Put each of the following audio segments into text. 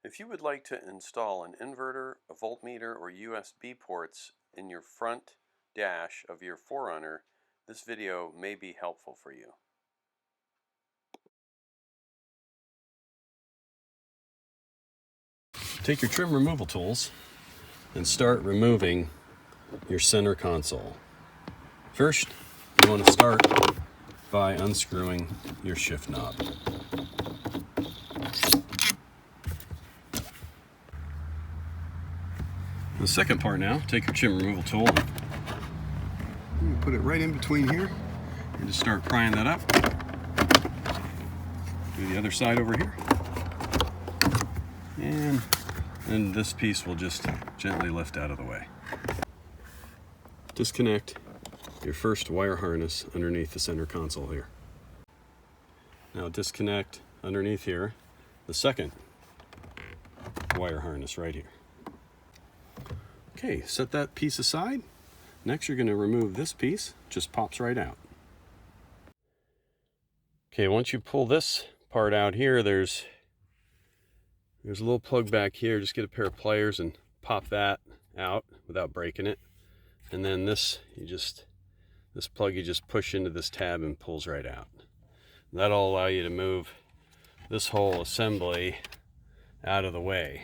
If you would like to install an inverter, a voltmeter, or USB ports in your front dash of your 4Runner, this video may be helpful for you. Take your trim removal tools and start removing your center console. First, you want to start by unscrewing your shift knob. The second part now, take your trim removal tool and put it right in between here and just start prying that up. Do the other side over here. And then this piece will just gently lift out of the way. Disconnect your first wire harness underneath the center console here. Now disconnect underneath here the second wire harness right here. Okay, set that piece aside. Next you're going to remove this piece, just pops right out. Okay, once you pull this part out here, there's a little plug back here. Just get a pair of pliers and pop that out without breaking it. And then this plug you just push into this tab and pulls right out. That'll allow you to move this whole assembly out of the way.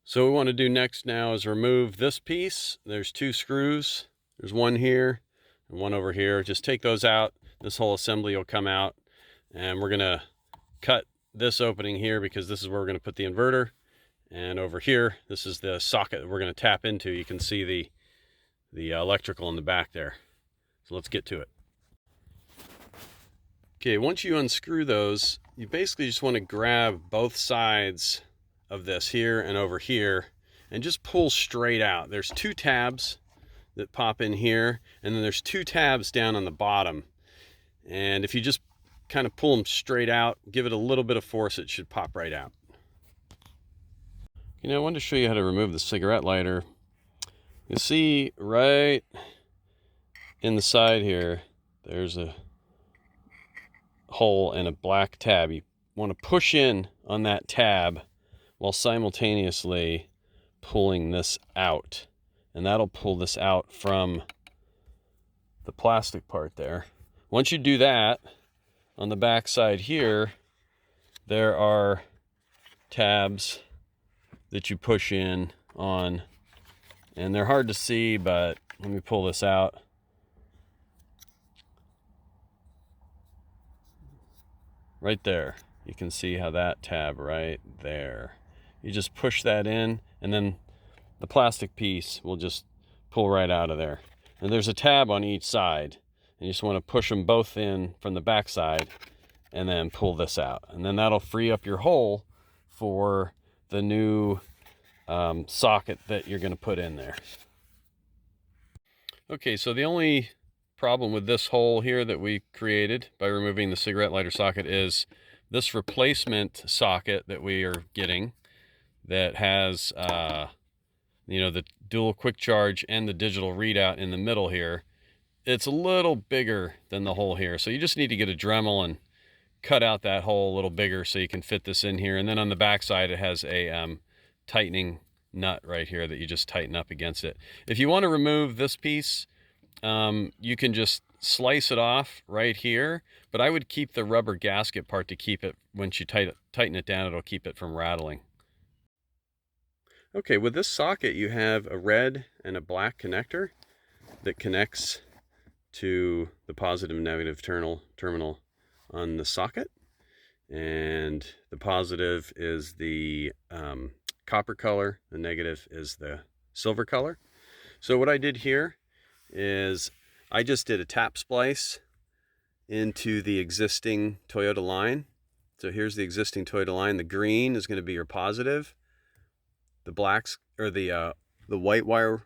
So what we want to do next now is remove this piece. There's two screws. There's one here and one over here. Just take those out. This whole assembly will come out. And we're going to cut this opening here because this is where we're going to put the inverter. And over here, this is the socket that we're going to tap into. You can see the electrical in the back there. So let's get to it. Okay, once you unscrew those, you basically just want to grab both sides of this here and over here and just pull straight out. There's two tabs that pop in here, and then there's two tabs down on the bottom. And if you just kind of pull them straight out, give it a little bit of force, it should pop right out. You know, I wanted to show you how to remove the cigarette lighter. You see right in the side here, there's a hole and a black tab. You want to push in on that tab while simultaneously pulling this out. And that'll pull this out from the plastic part there. Once you do that, on the back side here, there are tabs that you push in on. And they're hard to see, but let me pull this out. Right there. You can see how that tab right there. You just push that in, and then the plastic piece will just pull right out of there. And there's a tab on each side. And you just want to push them both in from the back side and then pull this out. And then that'll free up your hole for the new socket that you're going to put in there. Okay, so the only problem with this hole here that we created by removing the cigarette lighter socket is this replacement socket that we are getting that has you know, the dual quick charge and the digital readout in the middle here. It's a little bigger than the hole here, so you just need to get a Dremel and cut out that hole a little bigger so you can fit this in here. And then on the back side it has a tightening nut right here that you just tighten up against it. If you want to remove this piece, you can just slice it off right here, but I would keep the rubber gasket part to keep it, once you tighten it down, it'll keep it from rattling. Okay, with this socket you have a red and a black connector that connects to the positive and negative terminal on the socket. And the positive is the copper color, the negative is the silver color. So what I did here is I just did a tap splice into the existing Toyota line. So here's the existing Toyota line. The green is going to be your positive. The blacks, or the white wire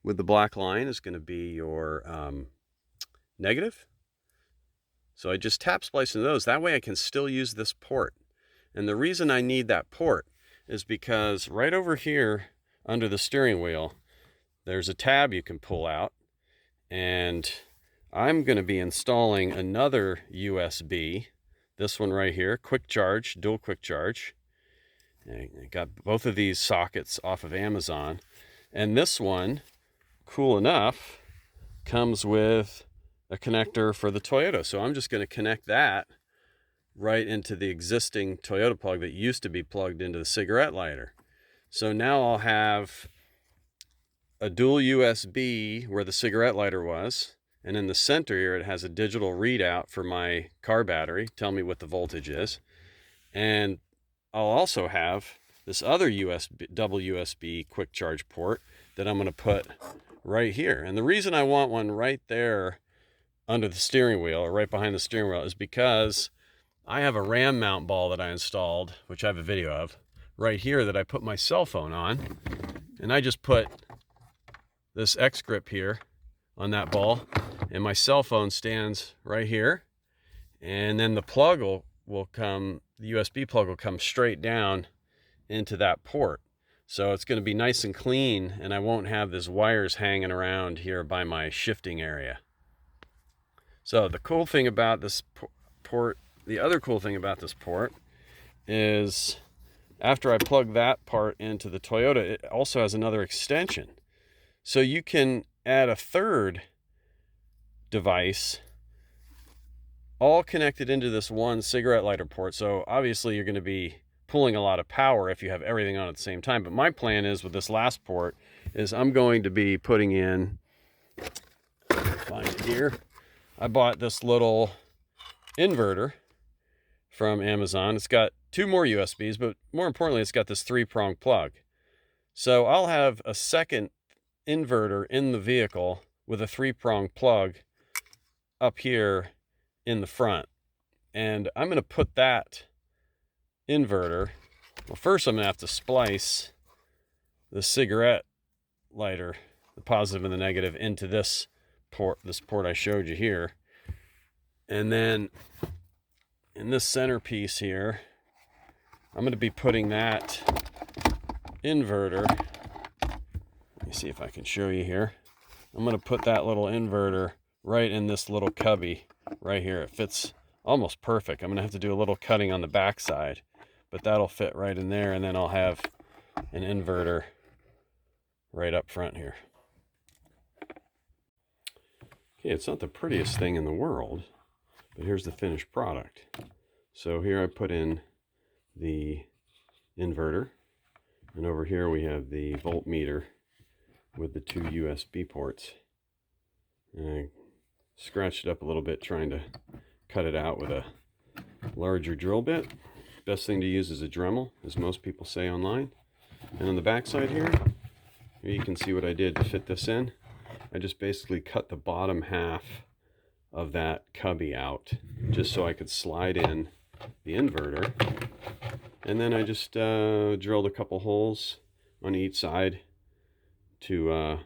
with the black line, is going to be your negative. So I just tap splice into those. That way I can still use this port. And the reason I need that port is because right over here under the steering wheel, there's a tab you can pull out. And I'm going to be installing another USB, this one right here, quick charge, dual quick charge. I got both of these sockets off of Amazon, and this one, cool enough, comes with a connector for the Toyota. So I'm just going to connect that right into the existing Toyota plug that used to be plugged into the cigarette lighter. So now I'll have a dual USB where the cigarette lighter was, and in the center here it has a digital readout for my car battery, tell me what the voltage is. And I'll also have this other USB, double USB quick charge port that I'm going to put right here. And the reason I want one right there under the steering wheel, or right behind the steering wheel, is because I have a RAM mount ball that I installed, which I have a video of, right here that I put my cell phone on. And I just put this X grip here on that ball, and my cell phone stands right here. And then the plug will come, the USB plug will come straight down into that port. So it's going to be nice and clean, and I won't have these wires hanging around here by my shifting area. So the cool thing about this port, the other cool thing about this port is after I plug that part into the Toyota, it also has another extension. So you can add a third device all connected into this one cigarette lighter port. So obviously you're going to be pulling a lot of power if you have everything on at the same time. But my plan is with this last port is I'm going to be putting in, find it here, I bought this little inverter from Amazon. It's got two more USBs, but more importantly, it's got this 3-prong plug. So I'll have a second inverter in the vehicle with a 3-prong plug up here in the front. And I'm going to put that inverter, well, first I'm going to have to splice the cigarette lighter, the positive and the negative, into this port I showed you here. And then in this center piece here, I'm going to be putting that inverter, let me see if I can show you here. I'm going to put that little inverter right in this little cubby right here. It fits almost perfect. I'm going to have to do a little cutting on the back side, but that'll fit right in there, and then I'll have an inverter right up front here. Okay, it's not the prettiest thing in the world, but here's the finished product. So here I put in the inverter, and over here we have the voltmeter with the two USB ports. And I scratched it up a little bit trying to cut it out with a larger drill bit. Best thing to use is a Dremel, as most people say online. And on the back side here you can see what I did to fit this in. I just basically cut the bottom half of that cubby out just so I could slide in the inverter. And then I just drilled a couple holes on each side to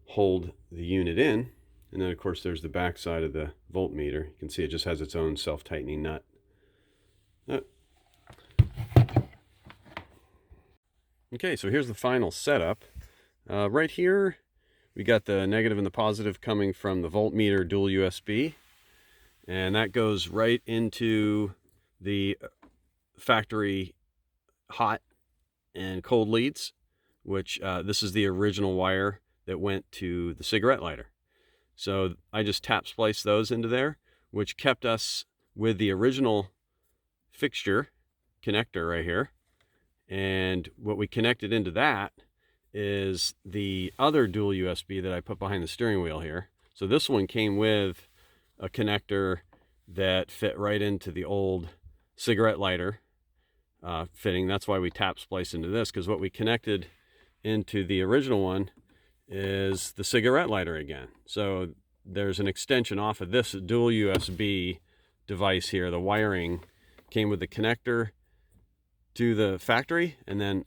hold the unit in. And then of course there's the back side of the voltmeter. You can see it just has its own self-tightening nut. Okay, so here's the final setup. Right here we got the negative and the positive coming from the voltmeter dual USB, and that goes right into the factory hot and cold leads, which this is the original wire that went to the cigarette lighter. So I just tap spliced those into there, which kept us with the original fixture connector right here. And what we connected into that is the other dual USB that I put behind the steering wheel here. So this one came with a connector that fit right into the old cigarette lighter fitting. That's why we tap spliced into this, because what we connected into the original one is the cigarette lighter again. So there's an extension off of this dual USB device here. The wiring came with the connector to the factory, and then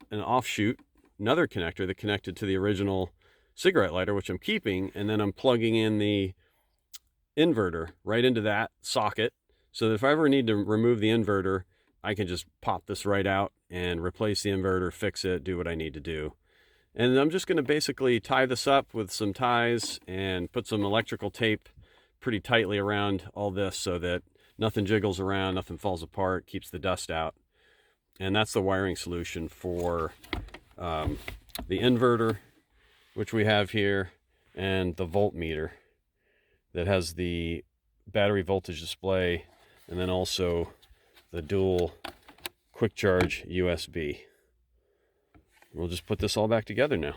an offshoot, another connector that connected to the original cigarette lighter, which I'm keeping, and then I'm plugging in the inverter right into that socket, so that if I ever need to remove the inverter, I can just pop this right out and replace the inverter, fix it, do what I need to do. And I'm just going to basically tie this up with some ties and put some electrical tape pretty tightly around all this so that nothing jiggles around, nothing falls apart, keeps the dust out. And that's the wiring solution for the inverter, which we have here, and the voltmeter that has the battery voltage display, and then also the dual quick charge USB. We'll just put this all back together now.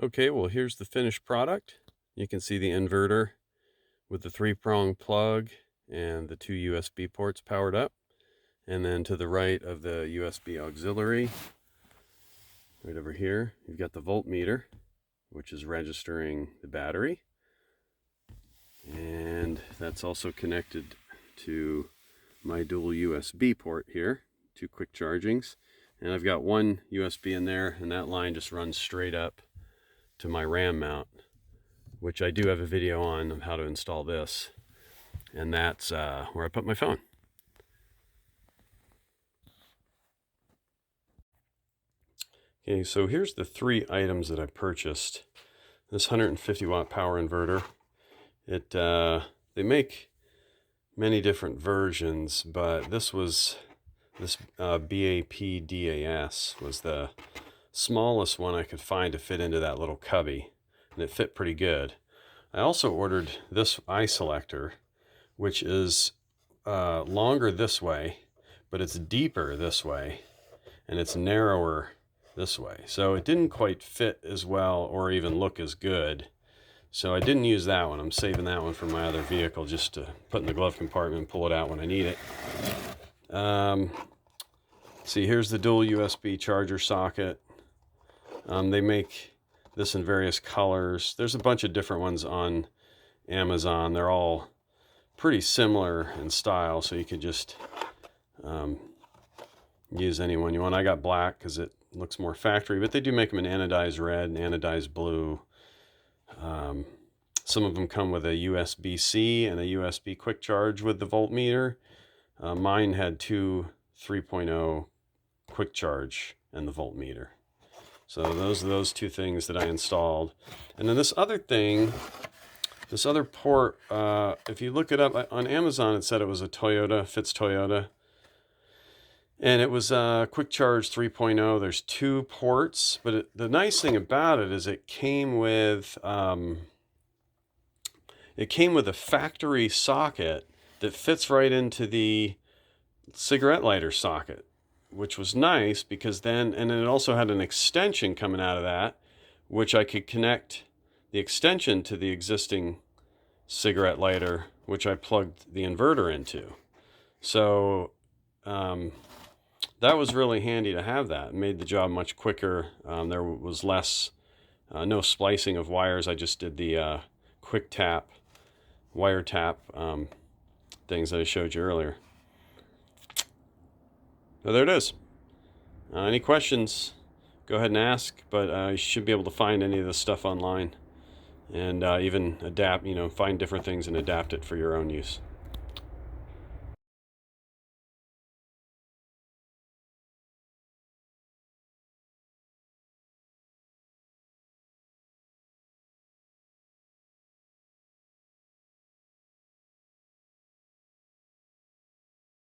Okay, well, here's the finished product. You can see the inverter with the 3-prong plug and the 2 USB ports powered up. And then to the right of the USB auxiliary, right over here, you've got the voltmeter, which is registering the battery. And that's also connected to my dual USB port here, 2 quick chargings. And I've got 1 USB in there, and that line just runs straight up to my RAM mount, which I do have a video on of how to install this. And that's where I put my phone. Okay, so here's the 3 items that I purchased. This 150 watt power inverter. They make many different versions, but this BAPDAS was the smallest one I could find to fit into that little cubby, and it fit pretty good. I also ordered this eye selector, which is longer this way, but it's deeper this way, and it's narrower this way. So it didn't quite fit as well or even look as good. So I didn't use that one. I'm saving that one for my other vehicle just to put in the glove compartment and pull it out when I need it. See, here's the dual USB charger socket. They make this in various colors. There's a bunch of different ones on Amazon. They're all pretty similar in style, so you could just use any one you want. I got black because it looks more factory, but they do make them in anodized red and anodized blue. Some of them come with a USB-C and a USB quick charge with the voltmeter. Mine had 2 3.0 quick charge and the voltmeter. So those are those 2 things that I installed. And then this other thing, this other port, if you look it up on Amazon, it said it was a Toyota, fits Toyota. And it was a quick charge 3.0. There's 2 ports, but the nice thing about it is it came with a factory socket that fits right into the cigarette lighter socket, which was nice because then it also had an extension coming out of that, which I could connect the extension to the existing cigarette lighter, which I plugged the inverter into. So that was really handy to have that. It made the job much quicker. There was no splicing of wires. I just did the quick tap, wire tap things that I showed you earlier. So there it is. Any questions, go ahead and ask, but you should be able to find any of this stuff online and even adapt, find different things and adapt it for your own use.